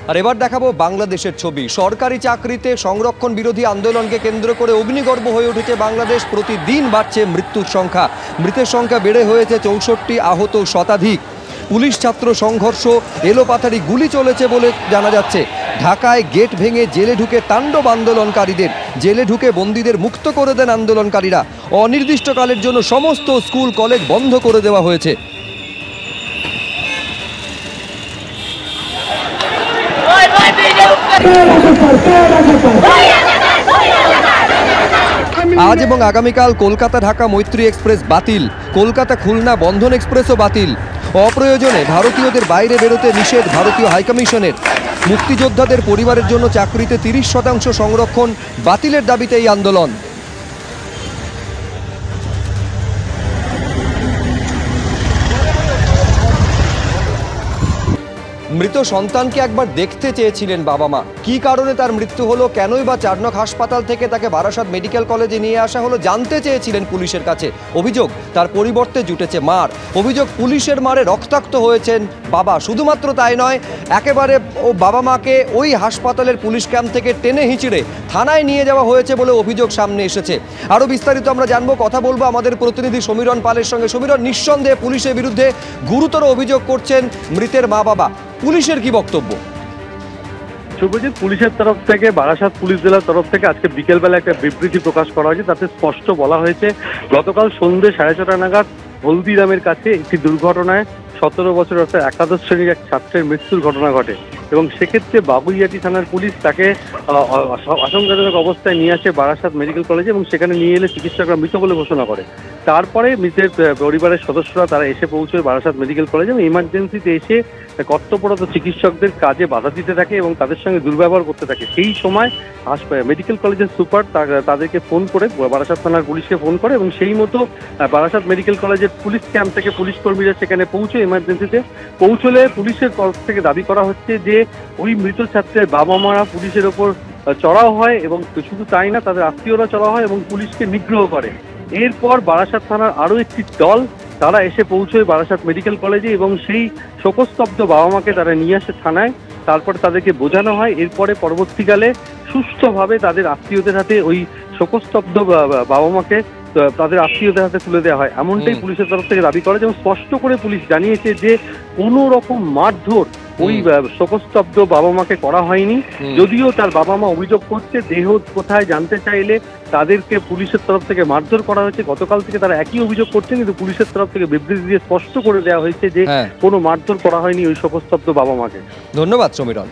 আর এবার দেখাবো বাংলাদেশের ছবি। সরকারি চাকরিতে সংরক্ষণ বিরোধী আন্দোলনকে কেন্দ্র করে অগ্নিগর্ভ হয়ে উঠেছে বাংলাদেশ। প্রতিদিন বাড়ছে মৃত্যুর সংখ্যা। মৃতের সংখ্যা বেড়ে হয়েছে 64, আহত শতাধিক। পুলিশ ছাত্র সংঘর্ষ, এলোপাথারি গুলি চলেছে বলে জানা যাচ্ছে। ঢাকায় গেট ভেঙে জেলে ঢুকে তাণ্ডব আন্দোলনকারীদের। জেলে ঢুকে বন্দীদের মুক্ত করে দেন আন্দোলনকারীরা। অনির্দিষ্টকালের জন্য সমস্ত স্কুল কলেজ বন্ধ করে দেওয়া হয়েছে। আজ এবং আগামীকাল কলকাতা ঢাকা মৈত্রী এক্সপ্রেস বাতিল। কলকাতা খুলনা বন্ধন এক্সপ্রেসও বাতিল। অপ্রয়োজনে ভারতীয়দের বাইরে বেরোতে নিষেধ ভারতীয় হাইকমিশনের। মুক্তিযোদ্ধাদের পরিবারের জন্য চাকরিতে 30% সংরক্ষণ বাতিলের দাবিতে এই আন্দোলন। মৃত সন্তানকে একবার দেখতে চেয়েছিলেন বাবা মা। কি কারণে তার মৃত্যু হলো, কেনই বা চারনক হাসপাতাল থেকে তাকে বারাসাত মেডিকেল কলেজে নিয়ে আসা হলো জানতে চেয়েছিলেন পুলিশের কাছে। অভিযোগ তার পরিবর্তে জুটেছে মার। অভিযোগ পুলিশের মারে রক্তাক্ত হয়েছেন বাবা। শুধুমাত্র তাই নয়, একেবারে ও বাবা মাকে ওই হাসপাতালের পুলিশ ক্যাম্প থেকে টেনে হিঁচড়ে থানায় নিয়ে যাওয়া হয়েছে বলে অভিযোগ সামনে এসেছে। আরও বিস্তারিত আমরা জানবো, কথা বলবো আমাদের প্রতিনিধি সমীরণ পালের সঙ্গে। সমীরণ, নিঃসন্দেহে পুলিশের বিরুদ্ধে গুরুতর অভিযোগ করছেন মৃতের মা বাবা। পুলিশের কি বক্তব্য? শুভজিৎ, পুলিশের তরফ থেকে, বারাসাত পুলিশ জেলার তরফ থেকে আজকে বিকেলবেলা একটা বিবৃতি প্রকাশ করা হয়েছে। তাতে স্পষ্ট বলা হয়েছে, গতকাল সন্ধ্যে 6:30 নাগাদ হলদিরামের কাছে একটি দুর্ঘটনায় 17 বছর অর্থাৎ একাদশ শ্রেণীর এক ছাত্রের মৃত্যুর ঘটনা ঘটে এবং সেক্ষেত্রে বাবুইয়াটি থানার পুলিশ তাকে আশঙ্কাজনক অবস্থায় নিয়ে আসে বারাসাত মেডিকেল কলেজে এবং সেখানে নিয়ে এলে চিকিৎসকরা মৃত বলে ঘোষণা করে। তারপরে মৃতের পরিবারের সদস্যরা তারা এসে পৌঁছয় বারাসাত মেডিকেল কলেজে এবং ইমার্জেন্সিতে এসে কর্তব্যরত চিকিৎসকদের কাজে বাধা দিতে থাকে এবং তাদের সঙ্গে দুর্ব্যবহার করতে থাকে। সেই সময় মেডিকেল কলেজের সুপার তাদেরকে ফোন করে, বারাসাত থানার পুলিশকে ফোন করে এবং সেই মতো বারাসাত মেডিকেল কলেজের পুলিশ ক্যাম্প থেকে পুলিশ কর্মীরা সেখানে পৌঁছে ইমার্জেন্সিতে পৌঁছলে পুলিশের তরফ থেকে দাবি করা হচ্ছে যে ওই মৃত ছাত্রের বাবা মারা পুলিশের ওপর চড়াও হয় এবং শুধু তাই না, তাদের আত্মীয়রা চড়াও হয় এবং পুলিশকে নিগ্রহ করে। এরপর বারাসাত থানার আরও একটি দল তারা এসে পৌঁছয় বারাসাত মেডিকেল কলেজে এবং সেই শোকস্তব্ধ বাবা মাকে তারা নিয়ে আসে থানায়। তারপরে তাদেরকে বোঝানো হয়। এরপরে পরবর্তীকালে সুস্থভাবে তাদের আত্মীয়দের হাতে ওই শোকস্তব্ধ বাবা মাকে তাদের আত্মীয়দের হাতে তুলে দেওয়া হয়, এমনটাই পুলিশের তরফ থেকে দাবি করা। যেমন স্পষ্ট করে পুলিশ জানিয়েছে যে কোনো রকম মারধর ওই শোকস্তব্ধ বাবা মাকে করা হয়নি। যদিও তার বাবা মা অভিযোগ করছে দেহ কোথায় জানতে চাইলে তাদেরকে পুলিশের তরফ থেকে মারধর করা হয়েছে। গতকাল থেকে তারা একই অভিযোগ করছেন, কিন্তু পুলিশের তরফ থেকে বিবৃতি দিয়ে স্পষ্ট করে দেওয়া হয়েছে যে কোনো মারধর করা হয়নি ওই শোকস্তব্ধ বাবা মাকে। ধন্যবাদ সমীরণ।